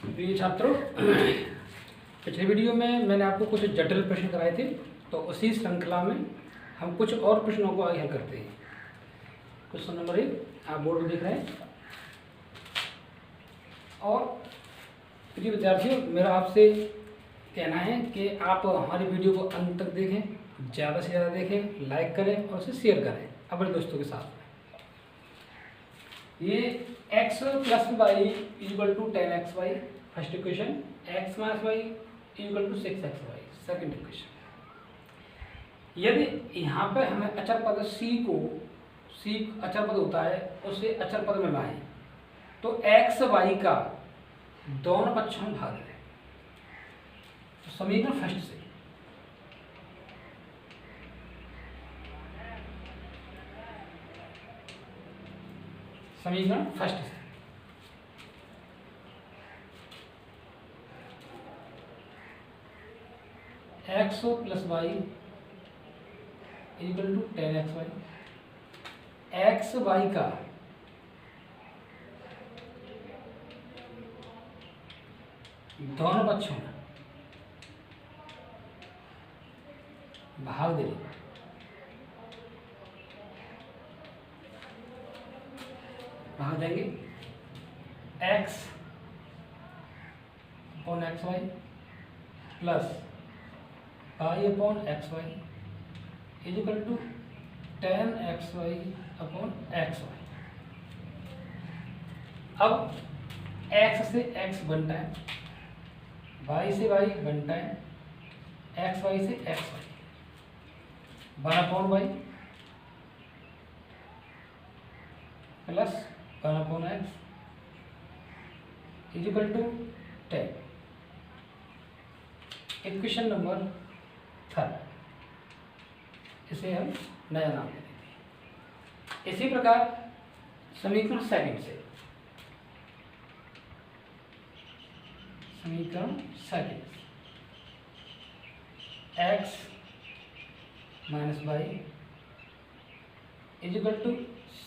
प्रिय छात्रों, पिछले वीडियो में मैंने आपको कुछ जटिल प्रश्न कराए थे, तो उसी श्रृंखला में हम कुछ और प्रश्नों को आगे हल करते हैं। क्वेश्चन नंबर 1 आप बोर्ड में देख रहे हैं। और प्रिय विद्यार्थियों, मेरा आपसे कहना है कि आप हमारी वीडियो को अंत तक देखें, ज़्यादा से ज़्यादा देखें, लाइक करें और उसे शेयर करें अपने दोस्तों के साथ। ये x plus y equal to 10xy first equation, x minus y equal to 6xy second equation. यदि यहाँ पे हमें अचर पद c अचर पद होता है, उसे अचर पद में लाएं तो x y का दोनों पक्षों में भाग है। तो समीकरण फर्स्ट से x plus y equal to 10xy, x y का दोनों पक्षों में भाग दे देंगे। भाग देंगे x upon x y plus y upon x y equal to 10xy upon x y. अब x से x बनता है, y से y बनता है, एक्स वाई से x y, 1 upon y plus 1 upon x equal to 10। Equation number 3, इसे हम नया नाम दे देंगे। इसी प्रकार समीकरण सेकंड से, समीकरण second x minus y equal to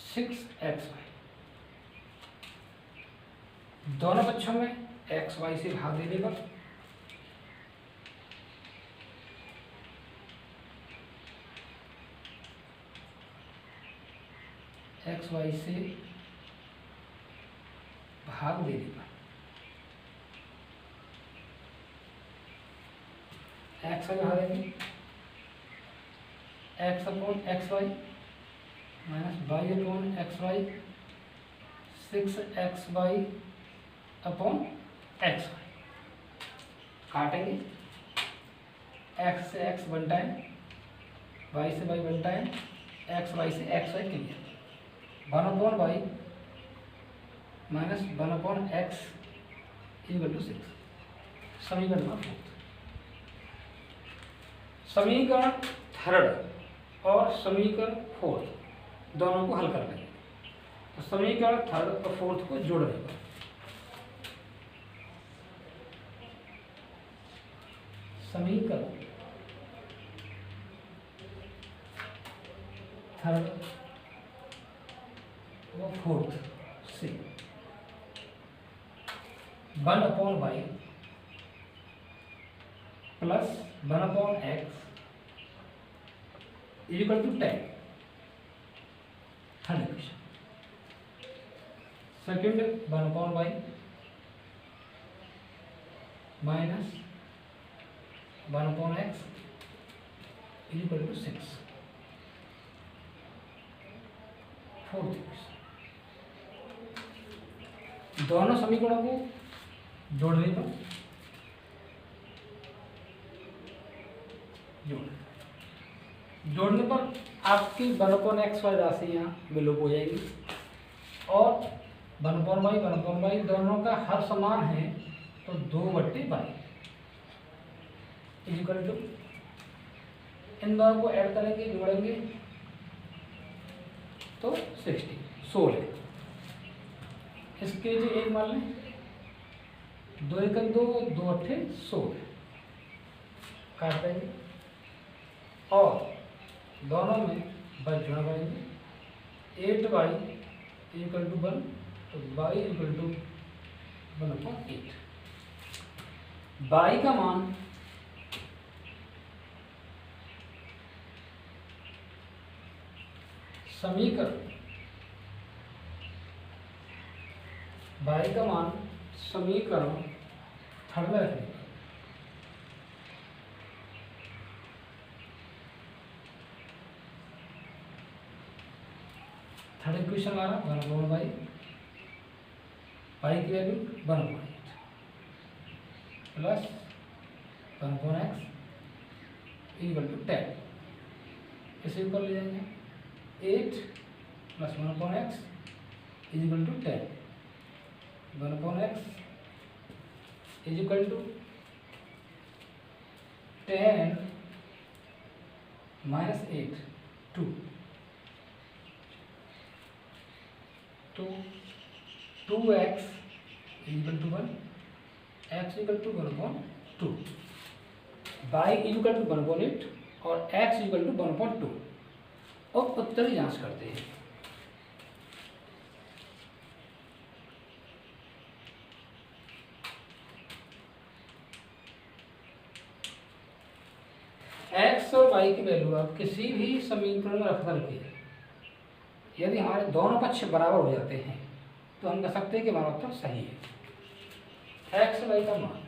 6xy, दोनों पक्षों में एक्स वाई से भाग देने पर एक्स वाई से भाग देने पर एक्स वाई भाग देंगे, x upon x y minus y upon x y, 6xy upon x y. काटेंगे, एक्स से एक्स बनता है, वाई से वाई बनता है, एक्स वाई से x y clear, 1 upon y minus 1 upon x equal to 6। समीकरण नंबर 4। समीकरण थर्ड और समीकरण फोर्थ दोनों को हल कर लेंगे। तो समीकरण थर्ड और फोर्थ को जोड़ देंगे। समीकरण थर्ड और फोर्थ से 1 upon y plus 1 upon x equal to 10। Third equation. Second 1 upon y minus 1 upon x equal to 6। Fourth equation. दोनों समीकरणों को जोड़ने पर जोड़ने पर आपकी 1 अपॉन एक्स वाई राशि यहाँ विलोप हो जाएगी और 1 अपॉन वाई दोनों का हर समान है, तो 2/y इक्वल टू, इन दोनों को ऐड करेंगे, जोड़ेंगे तो 16। इसके जो एक मान लें, 2 एकम 2, 2 अट्ठे 16 काट देंगे और दोनों में बस जुड़ा करेंगे, 8y इक्वल टू 1, तो y इक्वल टू 1/8। बाई का मान समीकरण थर्ड में रखने का। थर्ड इक्वेशन हमारा 1/बाई की value 1/8 plus 1/x equal to 10। इसे ऊपर ले जाएंगे 8 plus 1/x equal to 10। 1/x is equal to 10 minus 8 2 तो 2x equal to 1 x equal to 1/2 y equal to 1/8 और x इक्वल टू 1/2। अब उत्तर की जांच करते हैं। x और y की वैल्यू आप किसी भी समीकरण में रख करके यदि हमारे दोनों पक्ष बराबर हो जाते हैं तो हम कह सकते हैं कि हमारा उत्तर सही है। x y का मान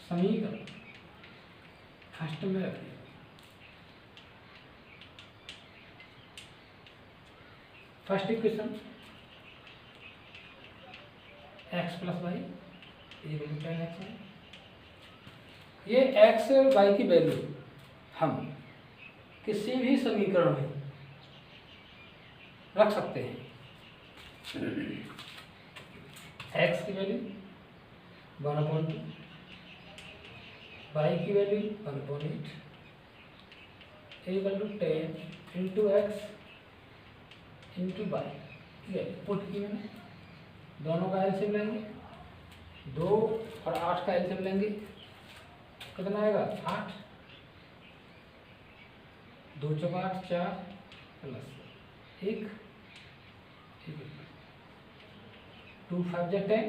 समीकरण फर्स्ट में रखिए। First equation x plus y equal to 10x है। ये x और y की वैल्यू हम किसी भी समीकरण में रख सकते हैं। x की वैल्यू 1/2, y की value 1/8 equal to 10 into x into y. Put की मैंने दोनों का एलसीएम लेंगे, 2 और 8 का एलसीएम लेंगे, कितना आएगा 8, 2 चौका 8 4 plus 1 2 5 10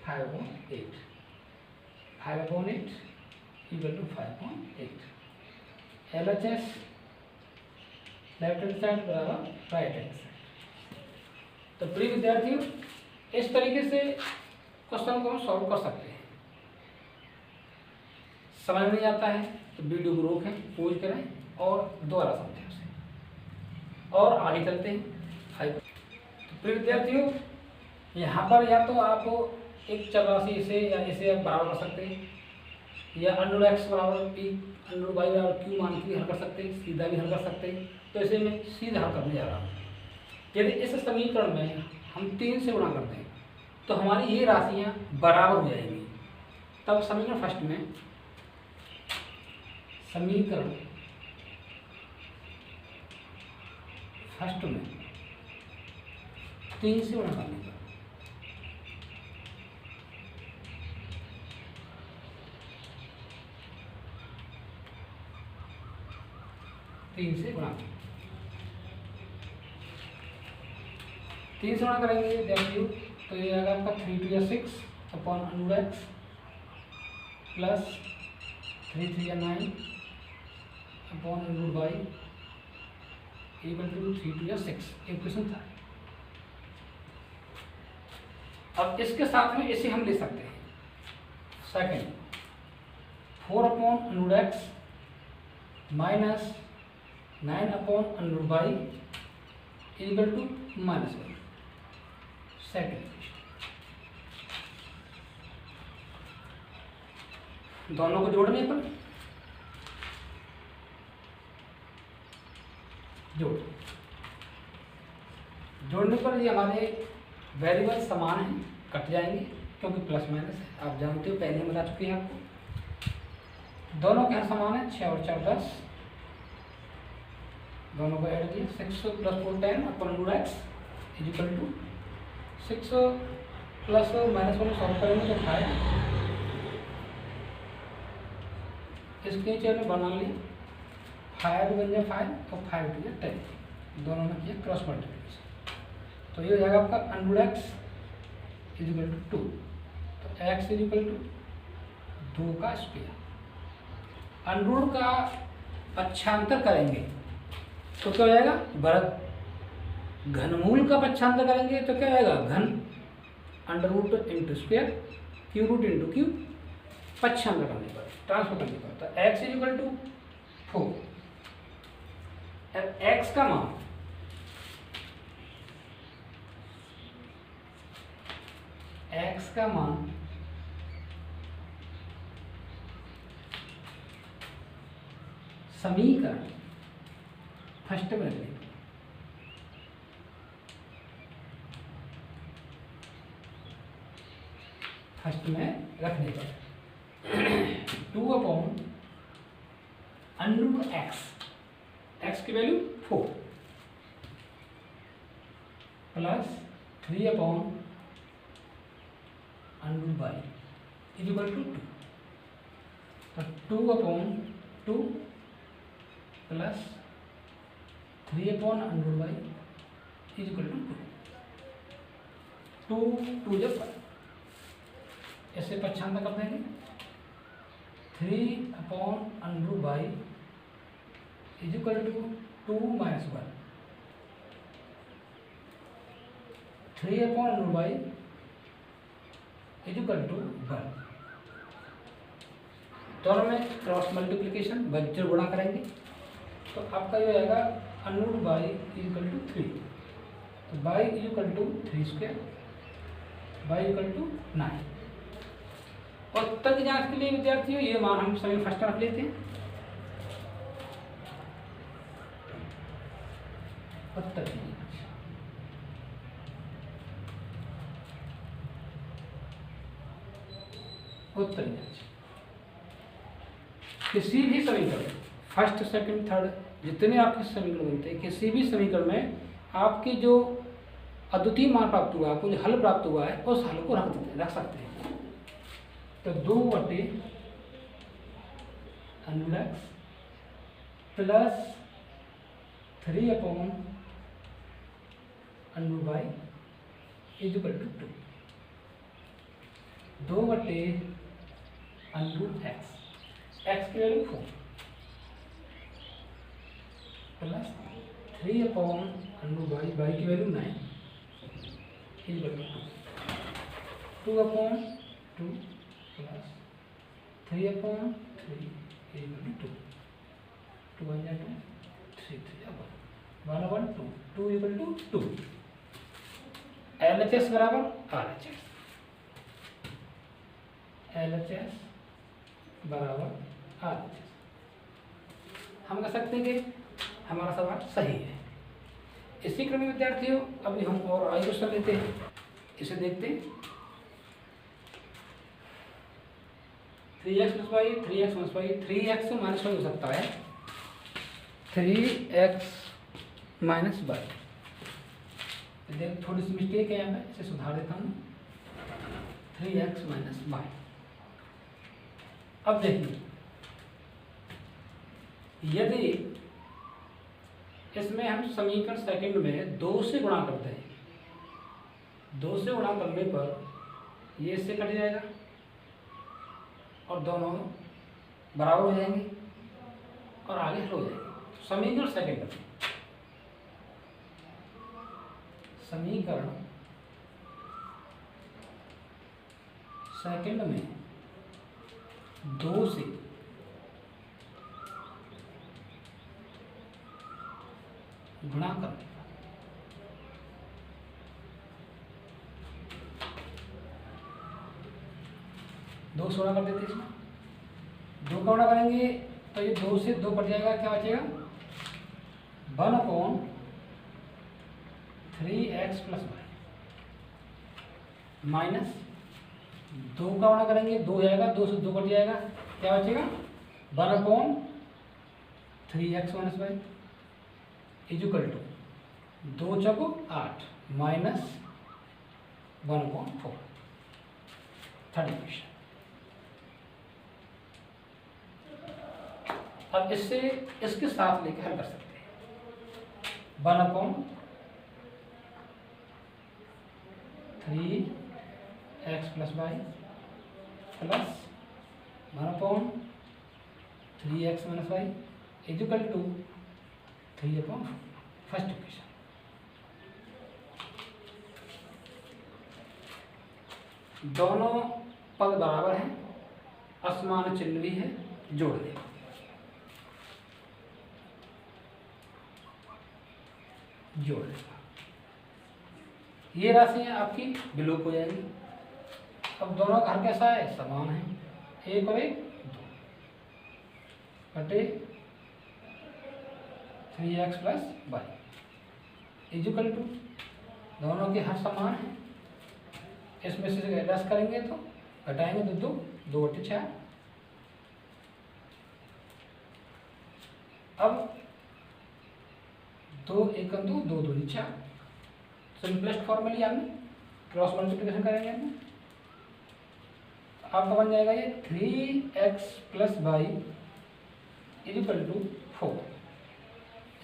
5/8 5/8 equal to 5/8। LHS left hand side बराबर राइट हैंड साइड। तो प्रिय विद्यार्थियों, इस तरीके से क्वेश्चन को हम सॉल्व कर सकते हैं। समझ नहीं आता है तो वीडियो को रोकें, पॉज करें और दोबारा समझें उसे और आगे चलते हैं। तो प्रिय विद्यार्थियों, यहाँ पर या तो आप एक चर राशि से या इसे आप बराबर कर सकते हैं या √x बराबर p √y बराबर q मान के भी हल कर सकते हैं, सीधा भी हल कर सकते हैं। तो इसे मैं सीधा हल करने जा रहा हूँ। यदि इस समीकरण में हम 3 से गुणा करते हैं तो हमारी ये राशियाँ बराबर हो जाएंगी। तब समीकरण फर्स्ट में समीकरण फर्स्ट में 3 से गुणा करने का 3 से गुणा करेंगे विद्यार्थियों तो ये आएगा आपका 3 2 6 upon √x plus 3 3 9 upon √y equal to 3 2 6 equation था। अब इसके साथ में इसे हम ले सकते हैं second 4 upon √x minus 9 upon √y equal to -1 second equation. दोनों को जोड़ने पर जोड़ने पर ये हमारे वेरिएबल समान हैं, कट जाएंगे क्योंकि प्लस माइनस है। आप जानते हो, पहले हम बता चुके हैं आपको। दोनों के यहाँ समान है, 6 और 4 10, दोनों को ऐड किया 6 plus 4 10 upon √x is equal to 6 plus -1 solve करेंगे तो 5, इसके नीचे हमने बना लिया 5 बन जाए 5 और 5 2 10, दोनों में किया क्रॉस मल्टीप्लिकेशन। तो ये हो जाएगा आपका √x इज इक्वल टू 2, तो एक्स इज इक्वल टू 2 का स्क्वायर। अंडर का पक्षांतर करेंगे तो क्या हो जाएगा, वर्ग। घनमूल का पक्षांतर करेंगे तो क्या आएगा, घन। Under root into square, cube root into cube, पक्षांतर करने पर, ट्रांसफर करने पर, तो एक्स इज इक्वल टू 4। एक्स का मान समीकरण फर्स्ट में रखने, पर 2/√x, एक्स की value 4 plus 3/√y is equal to 2, तो 2/2 plus 3/√y is equal to 2, 2 जब 1, ऐसे पक्षांतर कर देंगे। 3/√y is equal to 2 - 1, 3/√y is equal to 1। दोनों में क्रॉस मल्टीप्लिकेशन, वज्र गुणा करेंगे तो आपका ये आएगा √y इज इक्वल टू 3, तो y is equal to 3 square, y equal to 9। और उत्तर की जांच के लिए विद्यार्थियों ये मान हम सभी फर्स्ट रख लेते हैं। उत्तर की जांच, उत्तर की जांच किसी भी समीकरण, फर्स्ट सेकंड थर्ड जितने आपके समीकरण बनते हैं, किसी भी समीकरण में आपके जो अद्वितीय मान प्राप्त हुआ, आपको जो हल प्राप्त हुआ है उस हल को रख सकते हैं। तो 2/√x plus 3/√y is equal to 2, 2/√x, x की वैल्यू 4 प्लस 3/√y, y की value 9 is equal to 2/2 plus 3/3 is equal to 2, 2 1 2, 3 3 1/2, 2 equal to 2। LHS बराबर RHS, LHS बराबर RHS। हम कह सकते हैं कि हमारा सवाल सही है। इसी क्रम में विद्यार्थियों अभी हम और आगे क्वेश्चन लेते हैं, इसे देखते हैं। 3x + y, 3x - y, 3x - y हो सकता है 3x - y। देखिए थोड़ी सी मिस्टेक है यहाँ पे, इसे सुधार देता हूँ। 3x - y। अब देखिए, यदि इसमें हम समीकरण सेकंड में 2 से गुणा करते हैं, 2 से गुणा करने पर ये इससे कट जाएगा और दोनों बराबर हो जाएंगे और आगे हल हो जाएंगे। समीकरण सेकंड में 2 से गुणा करने का, दो से गुणा कर देते इसमें, 2 का गुणा करेंगे तो ये 2 से 2 कट जाएगा, क्या बचेगा 1/3x + y माइनस 2 का गुणा करेंगे 2 जाएगा, 2 से 2 कट जाएगा, क्या बचेगा 1/3x - y is equal to 2 चौको 8 माइनस 1/4। Third equation. अब इससे इसके साथ लेके हल कर सकते हैं। 1/3 x plus y plus 1/3x minus y equal to 3/4 first equation. दोनों पद बराबर हैं, असमान चिन्ह भी है, जोड़ दें। जोड़ दें। ये राशियाँ आपकी विलोप हो जाएंगी। अब दोनों घर कैसा है, समान है, 1 और 1 2 बटे 3x plus y equal to, दोनों के हर समान है, इसमें से एडजस्ट करेंगे तो घटाएंगे तो 2 बटे 4। अब 2 1 2 2 2 4, सिंपलेस्ट फॉर्मूले यानी क्रॉस मल्टीप्लिकेशन करेंगे हम, आपका बन जाएगा ये 3x plus y equal to 4।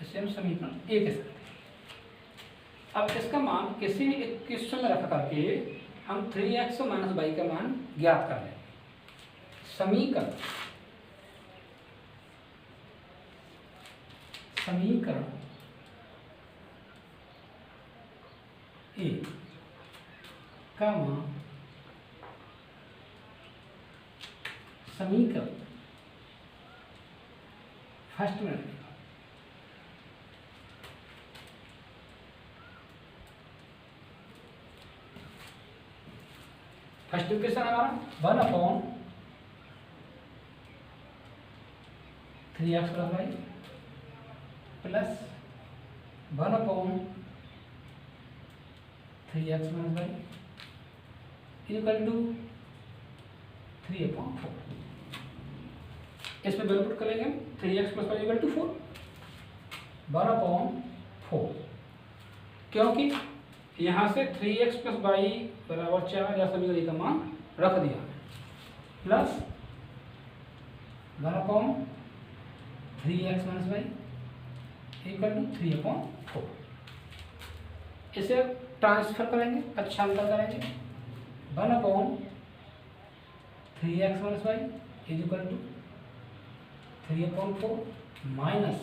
इससे हम समीकरण ए के सकते हैं। अब इसका मान किसी भी एक क्वेश्चन में रख करके हम 3x माइनस वाई का मान ज्ञात कर लेंगे। समीकरण ए का मान समीकरण फर्स्ट में रखेगा। फर्स्ट इक्वेशन हमारा 1/3x plus y plus 1/3x minus y equal to 3/4। इसमें वैल्यू पुट करेंगे 3x plus y equal to 4 1/4, क्योंकि यहाँ से 3x प्लस वाई बराबर 4 या समीकरण का मान रख दिया, plus 1/3x minus y equal to 3/4। इसे ट्रांसफर करेंगे, पक्षांतर करेंगे, 1/3x minus y equal to 3/4 minus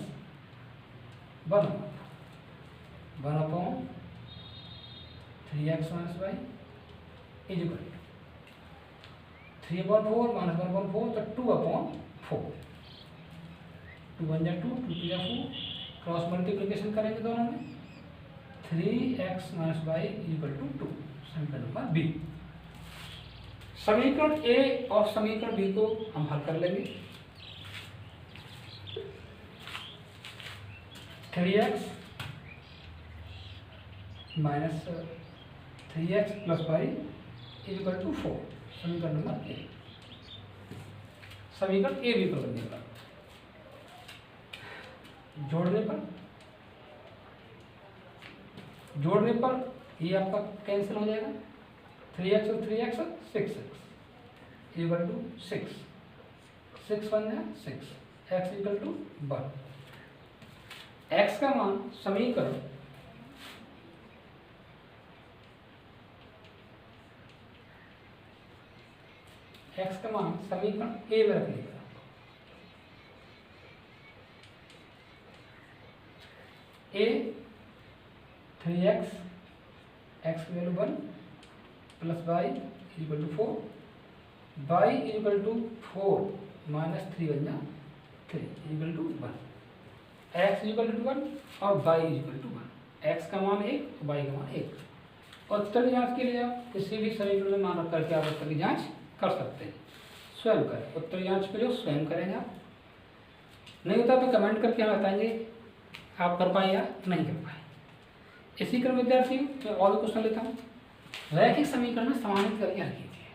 1/3x minus y equal to 3/4 minus 1/4 तो 2/4। 2 1 जा 2 2 जा 4, क्रॉस मल्टीप्लिकेशन करेंगे दोनों में, 3x minus y equal to 2। समीकरण नंबर बी। समीकरण ए और समीकरण बी को हम हल कर लेंगे। 3x minus 3x plus y equal to 4, समीकरण नंबर ए। समीकरण ए बी को करने का जोड़ने पर ये आपका कैंसिल हो जाएगा, 3x और 3x 6x इक्वल टू 6 6 1 है 6, x इक्वल टू 1। x का मान समीकरण ए में रखने का, ए 3x x की value 1 plus y equal to 4, y equal to 4 minus 3 बन जा 3 equal to 1, x equal to 1 और वाई इक्वल टू 1। x का मान 1, वाई का मान 1। उत्तर की जांच के लिए आप किसी भी समीकरण में मान रख करके आप उत्तर की जांच कर सकते हैं, स्वयं करें। उत्तर जांच के लिए स्वयं करेंगे आप, नहीं होता तो कमेंट करके हम बताएंगे आप कर पाए या नहीं कर पाए। इसी क्रम विद्यार्थी मैं और भी क्वेश्चन लेता हूँ। रैखिक समीकरण में समानित करके हल कीजिए।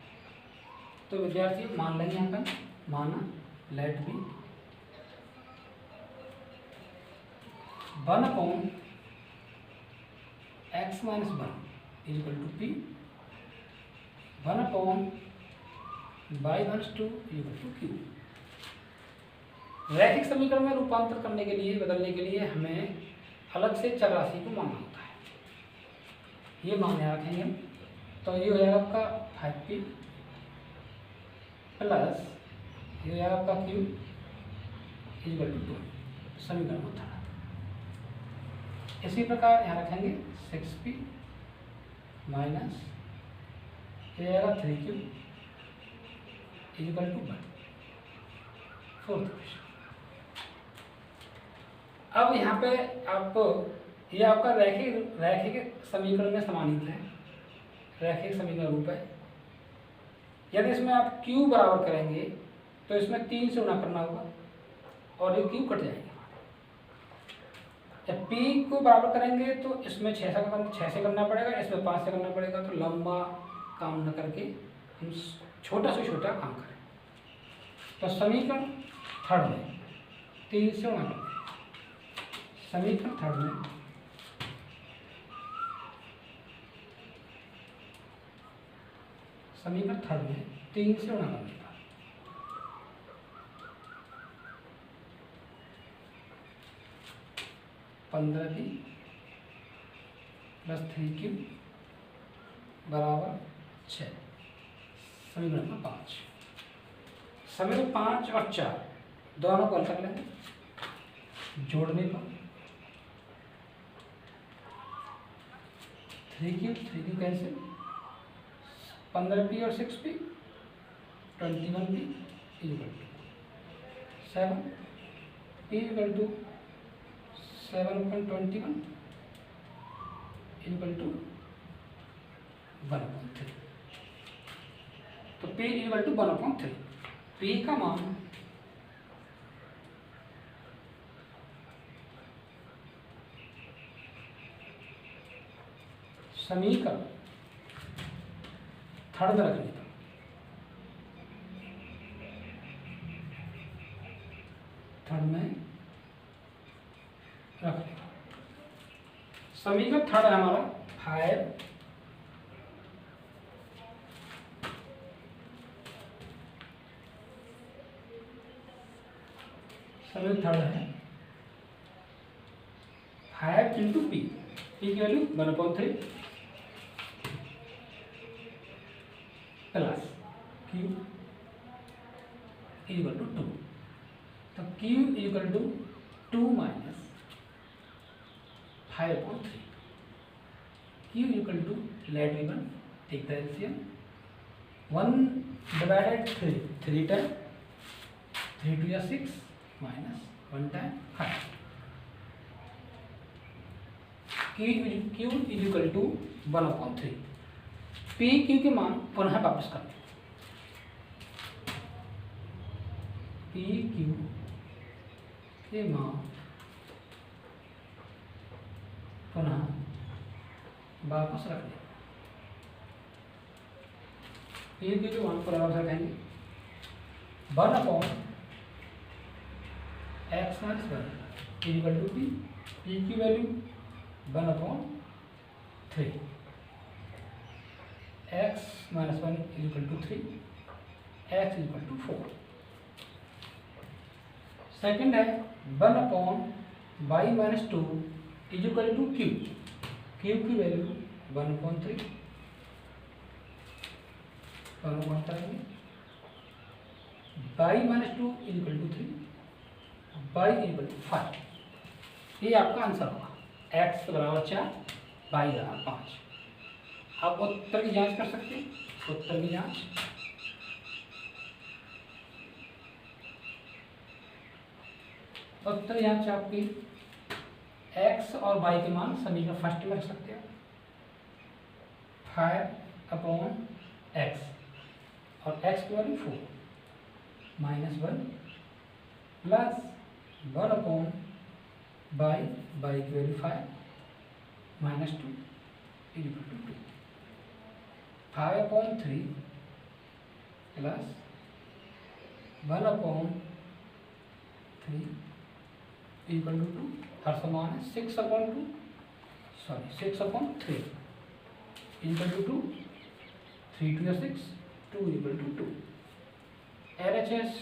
तो विद्यार्थी मान लेंगे यहाँ पर, माना let be 1/x minus 1 equal to p 1/y-2 equal to q. रैखिक समीकरण में रूपांतर करने के लिए, बदलने के लिए हमें अलग से चर राशि को मानना होता है। ये मान यहाँ रखेंगे हम तो ये हो जाएगा आपका 5p प्लस ये हो जाएगा आपका q इक्वल टू 2, समीकरण होता है। इसी प्रकार यहाँ रखेंगे 6p माइनस ये आएगा 3q equal to 1, fourth question. अब यहाँ पे आपको ये आपका रैखिक समीकरण में समानित है, रैखिक समीकरण रूप है। यदि इसमें आप q बराबर करेंगे तो इसमें 3 से गुणा करना होगा और ये q कट जाएगा। जब p को बराबर करेंगे तो इसमें 6 से करना पड़ेगा, इसमें 5 से करना पड़ेगा। तो लंबा काम न करके हम छोटा से छोटा काम करें। तो समीकरण थर्ड में 3 से गुणा करें, समीकरण थर्ड में समीकरण थर्ड में 3 से गुणा करने का 15p प्लस 3q बराबर 6, समीकरण में 5। समीकरण 5 और 4 दोनों को हल कर लेंगे। जोड़ने पर 3q कैंसिल, 15p और 6p 21p equal to 7p equal to 7/21 equal to 1/3। तो p इक्वल टू 1/3। p का मान समीकरण थर्ड में रखने का थर्ड में रखने का समीकरण थर्ड है हमारा 5 समीकरण थर्ड है 5 इंटू p की value 1/3 plus q equal to 2। तो q equal to 2 minus 5/3। q equal to let we one take the LCM 1 divided 3 time 3 2 या 6 minus 1 time 5। q equal to 1/3। p q के मान पुनः वापस करते हैं। p q के मान पुनः वापस रख दें। p q के मान पुनः वापस रखेंगे 1/x minus 1 equal to p की value 1/3। x minus 1 equal to 3, x equal to 4। Second है 1/y minus 2 equal to q की वैल्यू 1/3 करेंगे। y minus 2 equal to 3, y equal to 5। ये आपका आंसर होगा। x बराबर 4, y बराबर 5। आप उत्तर की जांच कर सकते हैं। उत्तर की जांच आपकी x और y के मान समीकरण फर्स्ट में रख सकते हैं। 5/x और x की वैल्यू 4 माइनस 1 प्लस 1/y की value 5 minus 2 equal to 2। 5/3 plus 1/3 equal to 2। हर समान है 6/3 equal to 2। 3 2 6 2 equal to 2। LHS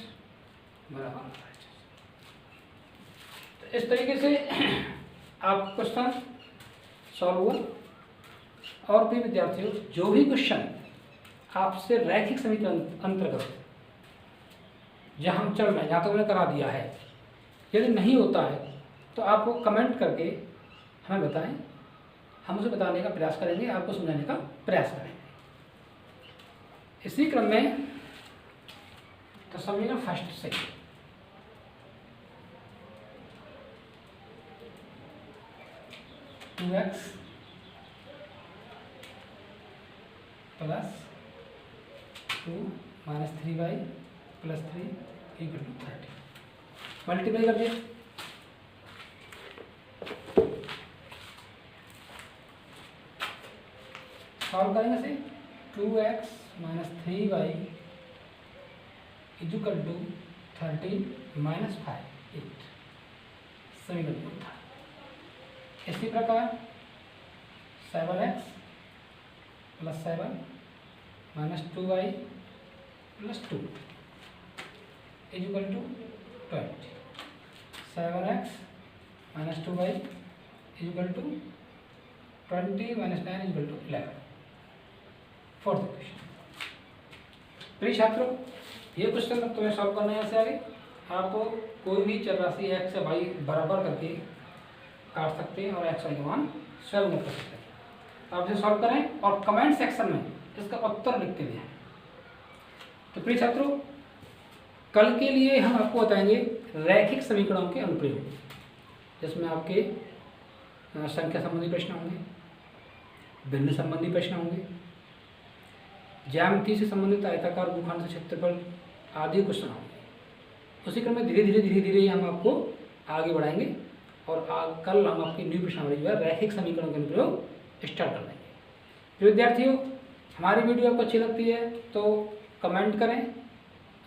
बराबर RHS। तो इस तरीके से आप क्वेश्चन सॉल्व हुआ। और प्रिय विद्यार्थियों, जो भी क्वेश्चन आपसे रैखिक समीकरण अंतर्गत जहाँ हम चल रहे हैं, यहाँ तो मैंने करा दिया है, यदि नहीं होता है तो आप वो कमेंट करके हमें बताएं, हम उसे बताने का प्रयास करेंगे, आपको समझाने का प्रयास करेंगे। इसी क्रम में तो समीकरण फर्स्ट से 2x plus 2 minus 3y plus 3 equal to 30 multiply कर दिया। सॉल्व करेंगे इसे 2x minus 3y equal to 30 minus 5 8 समीकरण था। इसी प्रकार 7x plus 7 minus 2y plus 2 equal to 20 7x minus 2y equal to 20 minus 9 equal to 11। Fourth question. प्रिय छात्रों, ये क्वेश्चन तुम्हें सॉल्व करना है। ऐसे आगे आप कोई भी चर राशि x या y बराबर करके काट सकते हैं और x y का मान स्वयं कर सकते हैं। आप इसे सॉल्व करें और कमेंट सेक्शन में इसका उत्तर लिख के दें। तो प्रिय छात्रों, कल के लिए हम आपको बताएंगे रैखिक समीकरणों के अनुप्रयोग, जिसमें आपके संख्या संबंधी प्रश्न होंगे, भिन्न संबंधी प्रश्न होंगे, ज्यामिति से संबंधित आयताकार भूखंड से क्षेत्रफल आदि क्वेश्चन होंगे। उसी क्रम में धीरे धीरे हम आपको आगे बढ़ाएंगे और कल हम आपकी न्यू प्रश्नावली जो है रैखिक समीकरणों के अनुप्रयोग स्टार्ट कर देंगे। तो विद्यार्थियों, हमारी वीडियो आपको अच्छी लगती है तो कमेंट करें,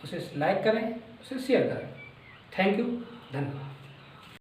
उसे लाइक करें, उसे शेयर करें। थैंक यू, धन्यवाद।